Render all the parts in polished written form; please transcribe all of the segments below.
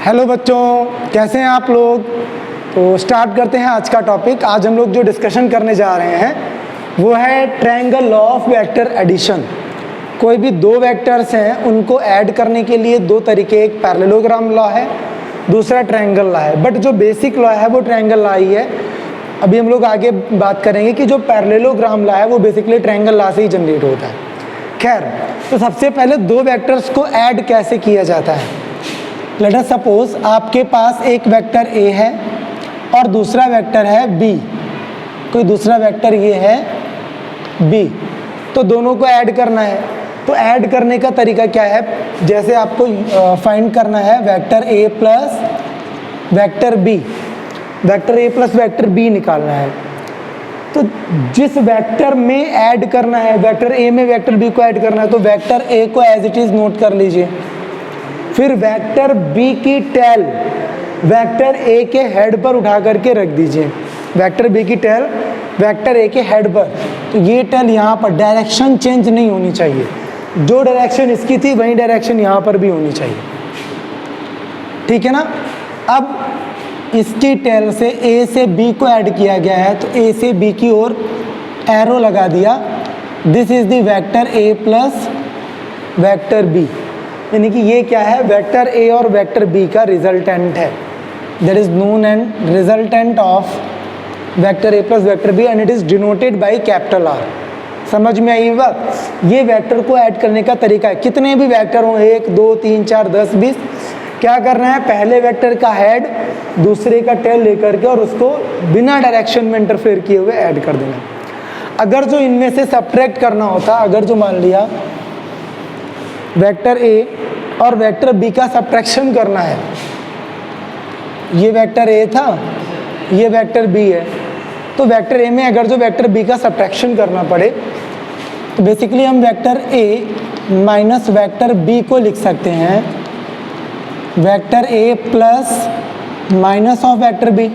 Hello बच्चों, कैसे हैं आप लोग। तो स्टार्ट करते हैं आज का टॉपिक। आज हम लोग जो डिस्कशन करने जा रहे हैं वो है triangle law of vector addition. कोई भी दो वेक्टर्स हैं उनको ऐड करने के लिए दो तरीके, एक पैरेललोग्राम लॉ है, दूसरा ट्रायंगल लॉ है। बट जो बेसिक लॉ है वो ट्रायंगल लॉ ही है। अभी हम लोग आगे बात करेंगे कि जो पैरेललोग्राम लॉ है वो बेसिकली ट्रायंगल लॉ से ही जनरेट होता है। खैर, तो सबसे पहले दो वेक्टर्स को ऐड कैसे किया जाता है। लेट अस सपोज आपके पास एक वेक्टर ए है और दूसरा वेक्टर है बी। कोई दूसरा वेक्टर ये है बी, तो दोनों को ऐड करना है। तो ऐड करने का तरीका क्या है, जैसे आपको फाइंड करना है vector A plus vector B, vector A plus vector B निकालना है। तो जिस वेक्टर में ऐड करना है, वेक्टर ए में वेक्टर बी को ऐड करना है, तो वेक्टर ए को एज इट इज नोट कर लीजिए। फिर वेक्टर बी की टेल वेक्टर ए के हेड पर उठा करके रख दीजिए। वेक्टर बी की टेल वेक्टर ए के हेड पर, तो ये टेल यहाँ पर डायरेक्शन चेंज नहीं होनी चाहिए। जो डायरेक्शन इसकी थी वही डायरेक्शन यहाँ पर भी होनी चाहिए, ठीक है ना। अब इसकी टेल से ए से बी को ऐड किया गया है, तो ए से बी की ओर एरो लगा दिया। This is the vector A plus vector B, यानी कि ये क्या है, वेक्टर ए और वेक्टर बी का रिजल्टेंट है। That is known and resultant of vector A plus vector B and it is denoted by capital R. समझ में आई बात। ये वेक्टर को ऐड करने का तरीका है। कितने भी वेक्टर हो, 1 2 3 4 10 20, क्या करना है, पहले वेक्टर का हेड दूसरे का टेल लेकर के और उसको बिना डायरेक्शन में इंटरफेयर किए हुए ऐड कर देना। अगर जो इनमें से सब्ट्रैक्ट करना होता, अगर जो मान लिया वेक्टर ए और वेक्टर बी का सब्ट्रैक्शन करना है, ये वेक्टर ए था, ये वेक्टर बी है, तो वेक्टर ए में अगर जो वेक्टर बी का सब्ट्रैक्शन करना पड़े तो बेसिकली हम vector A minus vector B को लिख सकते हैं vector A plus minus of vector B.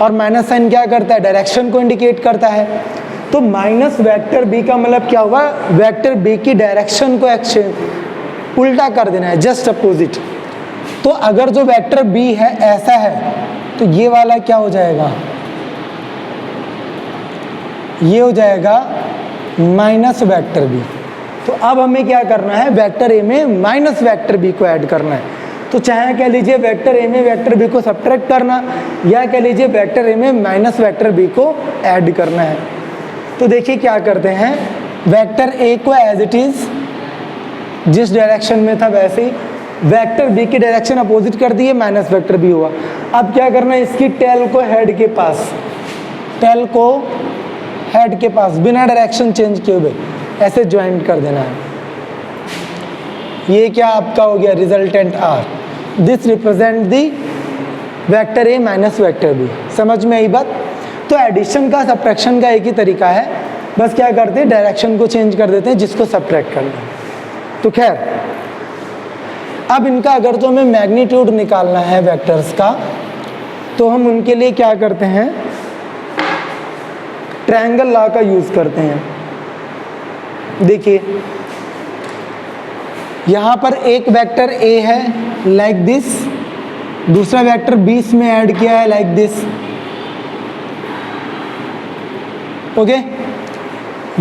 और माइनस साइन क्या करता है, डायरेक्शन को इंडिकेट करता है। तो माइनस वेक्टर बी का मतलब क्या हुआ, वेक्टर बी की डायरेक्शन को एक्सचेंज उल्टा कर देना है, जस्ट अपोजिट। तो अगर जो वेक्टर बी है ऐसा है तो ये वाला क्या हो जाएगा, ये हो जाएगा माइनस वेक्टर बी। तो अब हमें क्या करना है, वेक्टर ए में माइनस वेक्टर बी को ऐड करना है। तो चाहे कह लीजिए वेक्टर ए में वेक्टर बी को सब्ट्रैक्ट करना, या कह लीजिए वेक्टर ए में माइनस वेक्टर बी को ऐड करना है। तो देखिए क्या करते हैं, वेक्टर ए को एज इट इज जिस डायरेक्शन में था वैसे ही वेक्टर बी की डायरेक्शन अपोजिट कर दिए, माइनस वेक्टर बी हुआ। अब क्या करना है, इसकी टेल को हेड के पास, टेल को हेड के पास बिना डायरेक्शन चेंज किए हुए ऐसे ज्वाइंट कर देना है। ये क्या आपका हो गया, resultant R. This represent the vector A minus vector B. समझ में आई बात। तो एडिशन का सब्ट्रैक्शन का एक ही तरीका है, बस क्या करते हैं, डायरेक्शन को चेंज कर देते हैं जिसको सब्ट्रैक्ट करना है। तो खैर, अब इनका अगर तो हमें मैग्नीट्यूड निकालना है वेक्टर्स का, तो हम उनके लिए क्या करते हैं, ट्रायंगल लॉ का यूज करते हैं। देखिए यहां पर एक वेक्टर ए है लाइक दिस, दूसरा वेक्टर बी में ऐड किया है लाइक दिस। ओके,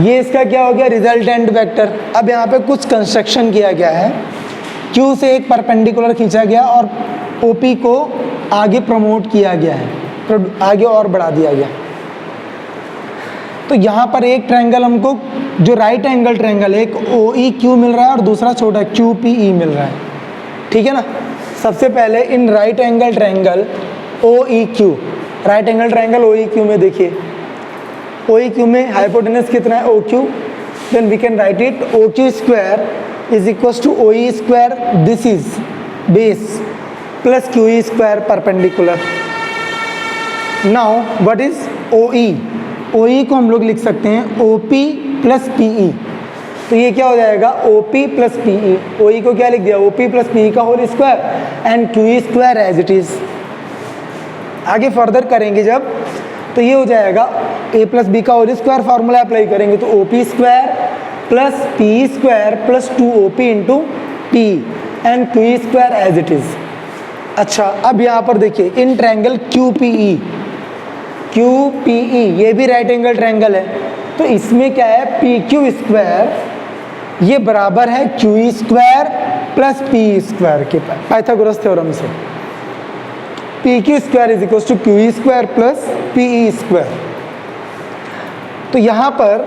ये इसका क्या हो गया, रिजल्टेंट वेक्टर। अब यहाँ पे कुछ कंस्ट्रक्शन किया गया है, Q से एक परपेंडिकुलर खींचा गया और OP को आगे प्रमोट किया गया है, तो आगे और बढ़ा दिया गया। तो यहाँ पर एक ट्रायंगल हमको जो राइट एंगल ट्रायंगल है, एक OEQ मिल रहा है और दूसरा छोटा QPE मिल रहा है, ठीक है ना। सबसे पहले in right angle triangle OEQ, right angle triangle OEQ में देखिए, OEQ में हाइपोटेनस कितना है, OQ। Then we can write it OQ square is equals to OE square, this is base, plus QE square perpendicular. Now what is OE? OE को हम लोग लिख सकते हैं OP plus PE। तो ये क्या हो जाएगा, OP plus PE। OE को क्या लिख दिया, OP plus PE का whole square and QE square as it is. आगे फर्दर करेंगे जब, तो ये हो जाएगा A plus B का होल स्क्वायर, फार्मूला अप्लाई करेंगे तो OP square plus PE square plus 2OP into P and QE square as it is. अच्छा, अब यहाँ पर देखिए इन ट्रायंगल QPE, QPE ये भी राइट एंगल ट्रायंगल है, तो इसमें क्या है, PQ स्क्वायर ये बराबर है QE square plus PE square के पाइथागोरस थ्योरम से। PQ square is equal to QE square plus PE square. तो यहाँ पर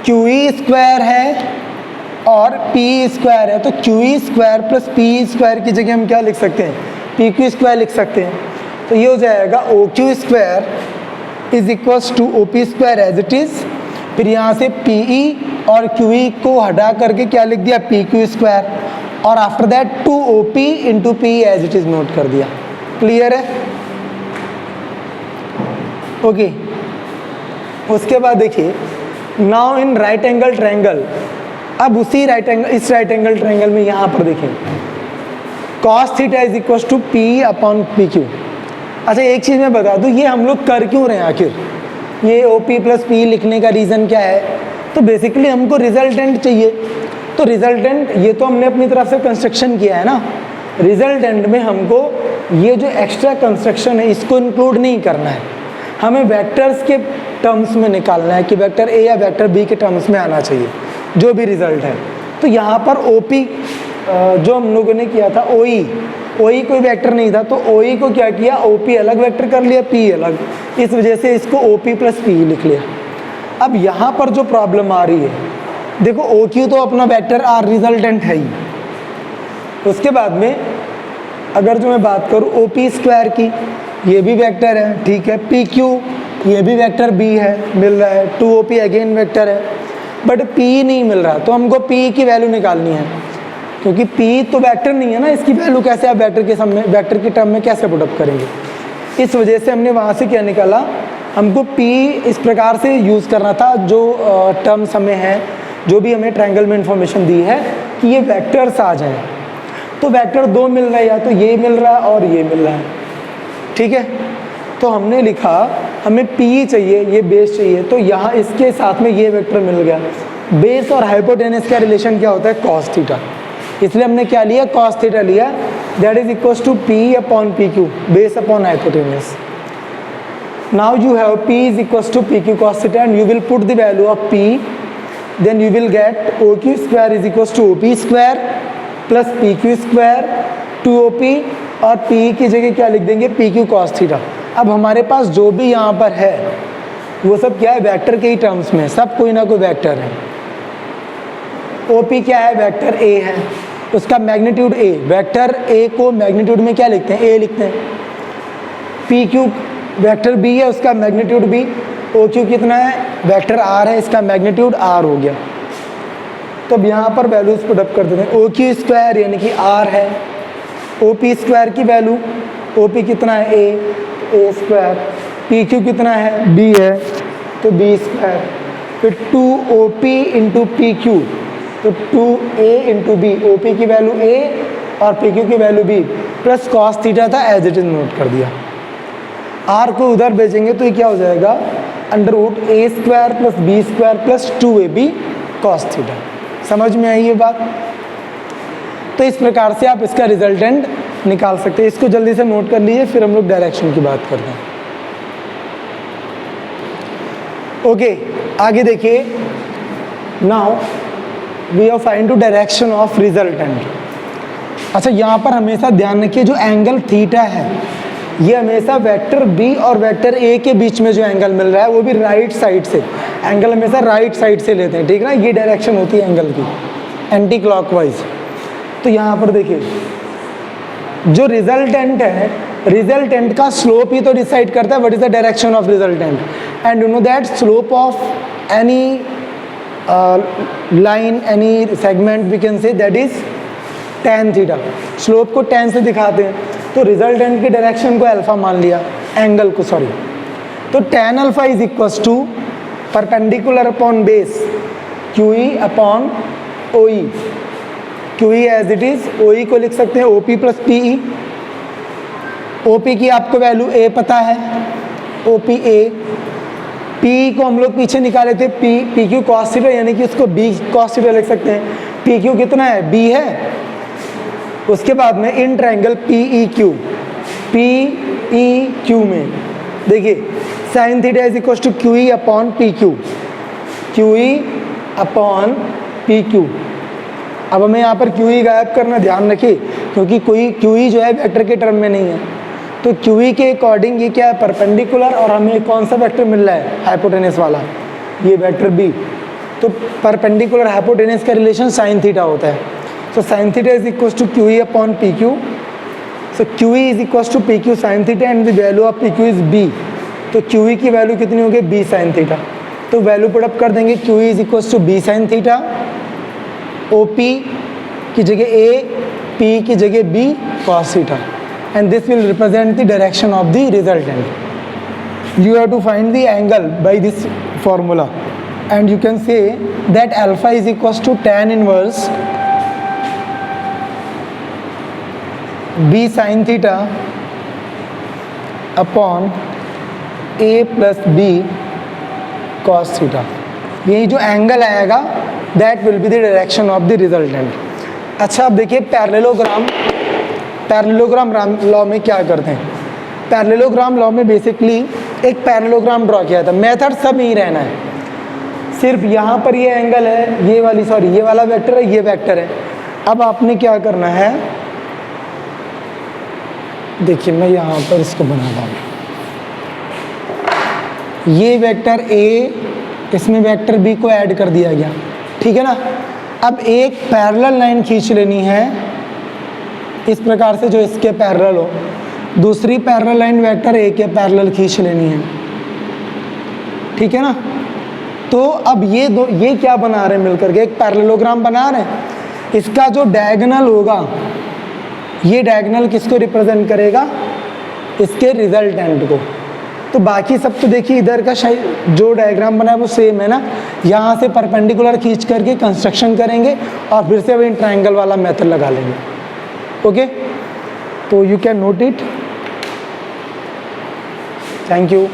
QE स्क्वायर है और PE स्क्वायर है, तो QE square plus PE square की जगह हम क्या लिख सकते हैं, PQ स्क्वायर लिख सकते हैं। तो ये हो जाएगा OQ square is equal to OP square as it is, फिर यहाँ से PE और QE को हटा करके क्या लिख दिया, PQ स्क्वायर, और after that 2OP into PE as it is note कर दिया। क्लियर है? ओके। उसके बाद देखिए now in right angle triangle, अब उसी राइट एंगल, इस राइट एंगल ट्रायंगल में यहाँ पर देखें cos theta is equal to PE upon PQ। अच्छा, एक चीज़ मैं बता दूँ, ये हम लोग कर क्यों रहे हैं आखिर, ये OP प्लस PE लिखने का रीज़न क्या है, तो बेसिकली हमको रिजल्टेंट चाहिए। तो रिजल्टेंट ये तो हमने अपनी तरफ से कंस्ट्रक्शन किया है ना, रिजल्टेंट में हमको ये जो एक्स्ट्रा कंस्ट्रक्शन है इसको इंक्लूड नहीं करना है, हमें वेक्टर्स के टर्म्स में निकालना है कि वेक्टर A या वेक्टर B के टर्म्स में आना चाहिए जो भी रिजल्ट है। तो यहाँ पर OP जो हम लोगों ने किया था OE कोई वेक्टर नहीं था, तो OE को क्या किया, OP अलग वेक्टर कर लिया, PE अलग, इस वजह से इसको OP प्लस PE लिख लिया। अब यहाँ पर जो प्रॉब्लम आ रही है, देखो OQ तो अपना वेक्टर R रिजल्टेंट है ही, उसके बाद में अगर जो मैं बात करूँ OP स्क्वायर की, ये भी वेक्टर है, ठीक है, PQ ये भी वेक्टर B है, मिल रहा है, 2OP अगेन वेक्टर है, बट PE नहीं मिल रहा, तो हमको PE की वैल्यू निकालनी है, क्योंकि PE तो वेक्टर नहीं है ना, इसकी वैल्यू कैसे आप वेक्टर के सामने, वेक्टर के टर्म में कैसे पुट अप करेंगे। इस वजह से हमने वहाँ से क्या निकाला, हमको PE इस प्रकार से यूज़ करना था, जो टर्म्स हमें हैं, जो भी हमें ट्रायंगल में इंफॉर्मेशन दी है कि ये वेक्टर्स आ जाएं। तो वेक्टर दो मिल रहा है, या तो ये मिल रहा है और ये मिल रहा है, ठीक है। तो हमने लिखा हमें PE चाहिए, ये बेस चाहिए, तो यहाँ इसके साथ में ये वेक्टर मिल गया। बेस और हाइपोटेनस का रिलेशन क्या होता है, cos थीटा, इसलिए हमने क्या लिया, cos थीटा लिया, that is equal to PE upon PQ, base upon hypotenuse. Now you have P is equal to PQ cos theta and you will put the value of P, then you will get OQ square is equal to OP square plus PQ square 2OP, और PE की जगह क्या लिख देंगे, PQ cos theta. अब हमारे पास जो भी यहाँ पर है वो सब क्या है, वेक्टर के ही टर्म्स में, सब कोई ना कोई वेक्टर है। OP क्या है, वेक्टर A है, उसका मैग्नीट्यूड A, वेक्टर A को मैग्नीट्यूड में क्या लिखते हैं, A लिखते हैं। PQ वेक्टर B है, उसका मैग्नीट्यूड B। OQ कितना है, वेक्टर R है, इसका मैग्नीट्यूड R हो गया। तो अब यहाँ पर वैल्यूज पुट अप कर देते हैं। OQ स्क्वायर यानी कि R है, OP स्क्वायर की वैल्यू, OP कितना है A स्क्वायर, PQ कितना है B है, तो B स्क्वायर, फिर 2OP इंटू PQ, तो 2A इंटू B, OP की वैल्यू A और PQ की value B, plus cos theta था एज इट इज नोट कर दिया। R को उधर भेजेंगे तो ये क्या हो जाएगा, under root A square plus B square plus 2AB cos theta. समझ में आई ये बात? तो इस प्रकार से आप इसका रिजल्टेंट निकाल सकते हैं। इसको जल्दी से नोट कर लीजिए, फिर हम लोग डायरेक्शन की बात करते हैं। ओके, आगे देखिए, now we are find to direction of resultant. अच्छा, यहाँ पर हमेशा ध्यान रखिए, जो एंगल थीटा है ये हमेशा वेक्टर B और वेक्टर A के बीच में जो एंगल मिल रहा है वो भी राइट साइड से, एंगल हमेशा राइट साइड से लेते हैं, ठीक है ना, ये डायरेक्शन होती है एंगल की, एंटी क्लॉकवाइज। तो यहाँ पर देखिए, जो रिजल्टेंट है, रिजल्टेंट का स्लोप ही तो डिसाइड करता है what is the direction of resultant, and you know that slope of any line, any segment, we can say that is tan theta. Slope को tan से दिखाते हैं, तो रिजल्टेंट की डायरेक्शन को अल्फा मान लिया, एंगल को, सॉरी, तो tan alpha is equal to perpendicular upon base QE upon OE, QE as it is, OE को लिख सकते हैं OP प्लस PE। OP की आपको वैल्यू A पता है, OP A, PE को हम लोग पीछे निकाले थे, PQ cos थीटा, यानी कि उसको B cos थीटा लिख सकते हैं। PQ कितना है, B है, उसके बाद में इन ट्रायंगल PEQ में देखिए sine theta is equal to QE upon PQ, QE upon PQ। अब हमें यहाँ पर QE गायब करना, ध्यान रखिए, क्योंकि कोई QE जो है वेक्टर के टर्म में नहीं है, तो QE के अकॉर्डिंग ये क्या है, परपेंडिकुलर, और हमें कौन सा वेक्टर मिल रहा है, हाइपोटेनस वाला, ये वेक्टर B। तो परपेंडिकुलर हाइपोटेनस का रिलेशन साइन थीटा होता है। So sine theta is equal to QE upon PQ। So QE is equal to PQ sine theta and the value of PQ is B। तो QE की value कितनी होगी, B sine theta. तो value put up कर देंगे, QE is equal to B sine theta, OP की जगह A, P की जगह B cos theta, and this will represent the direction of the resultant. You have to find the angle by this formula, and you can say that alpha is equals to tan inverse B sin theta upon A plus B cos theta. यही जो angle आएगा that will be the direction of the resultant. अच्छा, अब देखिए parallelogram law में क्या करते हैं। पैरेललोग्राम लॉ में बेसिकली एक पैरेललोग्राम ड्रॉ किया था, मेथड सब यही रहना है, सिर्फ यहाँ पर ये एंगल है, ये वाला वेक्टर है, ये वेक्टर है। अब आपने क्या करना है, देखिए मैं यहाँ पर इसको बनाता हूँ, ये वेक्टर A, इसमें वेक्टर B को ऐड कर दिया गया, ठीक है ना। अब एक पैरेलल लाइन खींच लेनी है इस प्रकार से जो इसके पैरेलल हो, दूसरी पैरेलल लाइन वेक्टर A के पैरेलल खींच लेनी है, ठीक है ना। तो अब ये क्या बना रहे हैं मिलकर के, एक पैरेललोग्राम बना रहे हैं। इसका जो डायगोनल होगा, ये डायगोनल किसको रिप्रेजेंट करेगा, इसके रिजल्टेंट को। तो बाकी सब तो देखिए इधर का जो डायग्राम बना है वो सेम है ना, यहाँ से परपेंडिकुलर खींच करके कंस्ट्रक्शन करेंगे और फिर से अब इन ट्रायंगल वाला मेथड लगा लेंगे। ओके, तो you can note it. Thank you.